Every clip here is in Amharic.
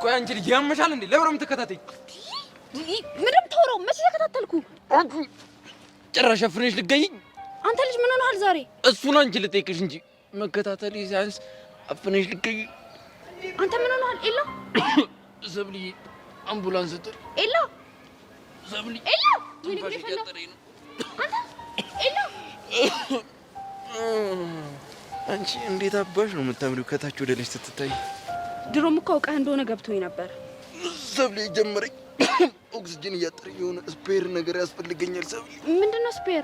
ቆይ አንቺ ልጅ ያመሻል እንዴ? ለብረም ተከታተይ። ምንም ተወራው መቼ ተከታተልኩ? ጭራሽ አፍነሽ ልገኝ። አንተ ልጅ ምን ሆነሃል ዛሬ? እሱን አንቺ ልጠይቅሽ እንጂ መከታተል ሲያንስ አፍነሽ ልገኝ። አንተ ምን ሆነሃል? ኤላ ሰብሊ አምቡላንስ ጥሪ። ኤላ ሰብሊ ኤላ ምን ይፈጠራል? አንተ ኤላ አንቺ እንዴት አባሽ ነው የምታምሪው ከታች ወደ ላይ ስትታይ? ድሮም እኮ አውቀህ እንደሆነ ገብቶኝ ነበር። ሰብሊ ጀመረኝ። ኦክሲጅን እያጠረኝ የሆነ ስፔር ነገር ያስፈልገኛል። ሰብሊ ምንድነው ስፔር?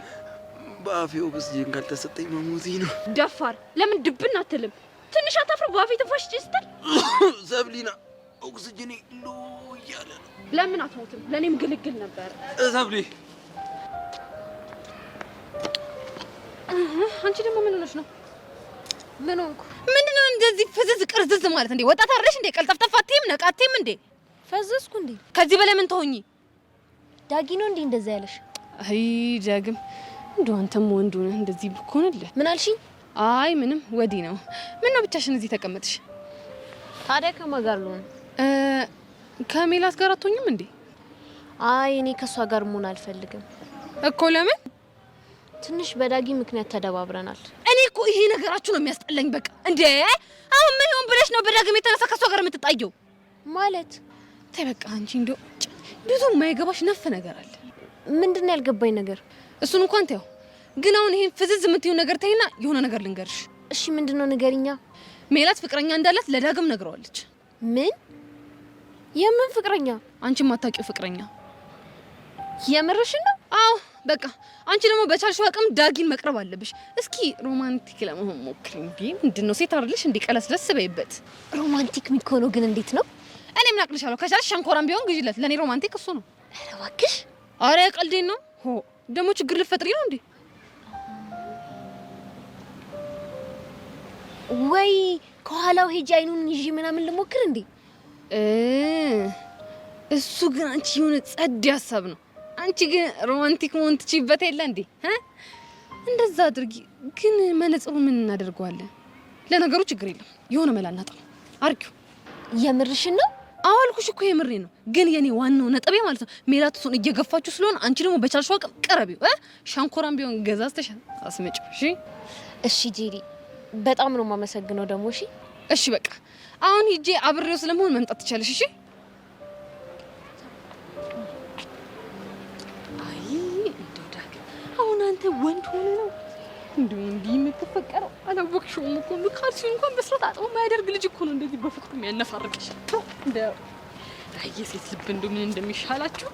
በአፌ ኦክሲጅን ካልተሰጠኝ መሞቴ ነው። ደፋር ለምን ድብን አትልም? ትንሽ አታፍር? በአፌ ትንፋሽ ስትል ሰብሊና ኦክሲጅን ሎ እያለ ነው። ለምን አትሞትም? ለእኔም ግልግል ነበር። ሰብሊ አንቺ ደግሞ ምን ሆነሽ ነው? ምን ሆንኩ? ምንድነው እንደዚህ ፍዝዝ ቅርዝዝ ማለት እንዴ? ወጣት አይደለሽ እንዴ? ቀልጠፍጠፋቴም ነቃቴም እንዴ? ፈዘዝኩ እንዴ? ከዚህ በላይ ምን ተሆኚ? ዳጊ ነው እንዴ እንደዛ ያለሽ? አይ ዳግም እንደው አንተም ወንዱ ነህ እንደዚህ ብኮንልህ። ምን አልሽኝ? አይ ምንም ወዲህ ነው። ምን ነው ብቻሽን እዚህ ተቀመጥሽ? ታዲያ ከማን ጋር ልሆን? ከሜላት ጋር አትሆኝም እንዴ? አይ እኔ ከሷ ጋር መሆን አልፈልግም እኮ። ለምን? ትንሽ በዳጊ ምክንያት ተደባብረናል። እኔ እኮ ይሄ ነገራችሁ ነው የሚያስጠላኝ። በቃ እንዴ አሁን ምን ይሆን ብለሽ ነው በዳግም የተነሳ ከሷ ጋር የምትጣየው? ማለት ተይ በቃ አንቺ እንደው ብዙ የማይገባሽ ነፍ ነገር አለ። ምንድነው ያልገባኝ ነገር? እሱን እንኳን ተይው፣ ግን አሁን ይሄን ፍዝዝ የምትይው ነገር ተይና የሆነ ነገር ልንገርሽ። እሺ ምንድነው ንገሪኛ? ሜላት ፍቅረኛ እንዳላት ለዳግም ነግረዋለች። ምን? የምን ፍቅረኛ? አንቺ ማታውቂው ፍቅረኛ። የምርሽን ነው? አዎ በቃ አንቺ ደግሞ በቻልሽው አቅም ዳጊን መቅረብ አለብሽ። እስኪ ሮማንቲክ ለመሆን ሞክሪ። እንዴ ምንድነው ሴት አይደለሽ እንዴ? ቀለስለስ በይበት። ሮማንቲክ የሚኮነው ግን እንዴት ነው? እኔ ምን አቅልሻለሁ? ከቻልሽ ሸንኮራም ቢሆን ግዢለት። ለኔ ሮማንቲክ እሱ ነው። ኧረ እባክሽ። አረ ቀልዴን ነው። ሆ ደግሞ ችግር ልትፈጥሪ ነው እንዴ? ወይ ከኋላው ሄጂ አይኑን ይዤ ምናምን ልሞክር እንዴ? እሱ ግን አንቺ የሆነ ጸድ ሀሳብ ነው። አንቺ ግን ሮማንቲክ መሆን ትችይበት የለ እንዴ? እንደዛ አድርጊ። ግን መነጽሩ ምን እናደርገዋለን? ለነገሩ ችግር የለም የሆነ መላ እናጣ። አርኪው። የምርሽን ነው? አዎ አልኩሽ እኮ የምሬ ነው። ግን የኔ ዋናው ነጥቤ ማለት ነው ሜላት እሱን እየገፋችሁ ስለሆነ አንቺ ደግሞ በቻልሽው አቅም ቀረቢው። ሻንኮራም ቢሆን ገዛዝተሽ አስመጪው። እሺ እሺ ጄሪ፣ በጣም ነው የማመሰግነው ደግሞ። እሺ እሺ በቃ አሁን ሂጄ አብሬው ስለመሆን መምጣት ትቻለሽ። እሺ አይ እንደው ዳግም አሁን አንተ ወንድ ሆነ ነው እንደው እንዲህ የምትፈቀረው? አላወቅሽውም እኮ ካልሲ እንኳን በስራት አጥቦ የማያደርግ ልጅ እኮ ነው እንደዚህ በፍቅሩ የሚያነፋርቅሽ። እንደው አይ የሴት ልብ እንደው ምን እንደሚሻላችሁ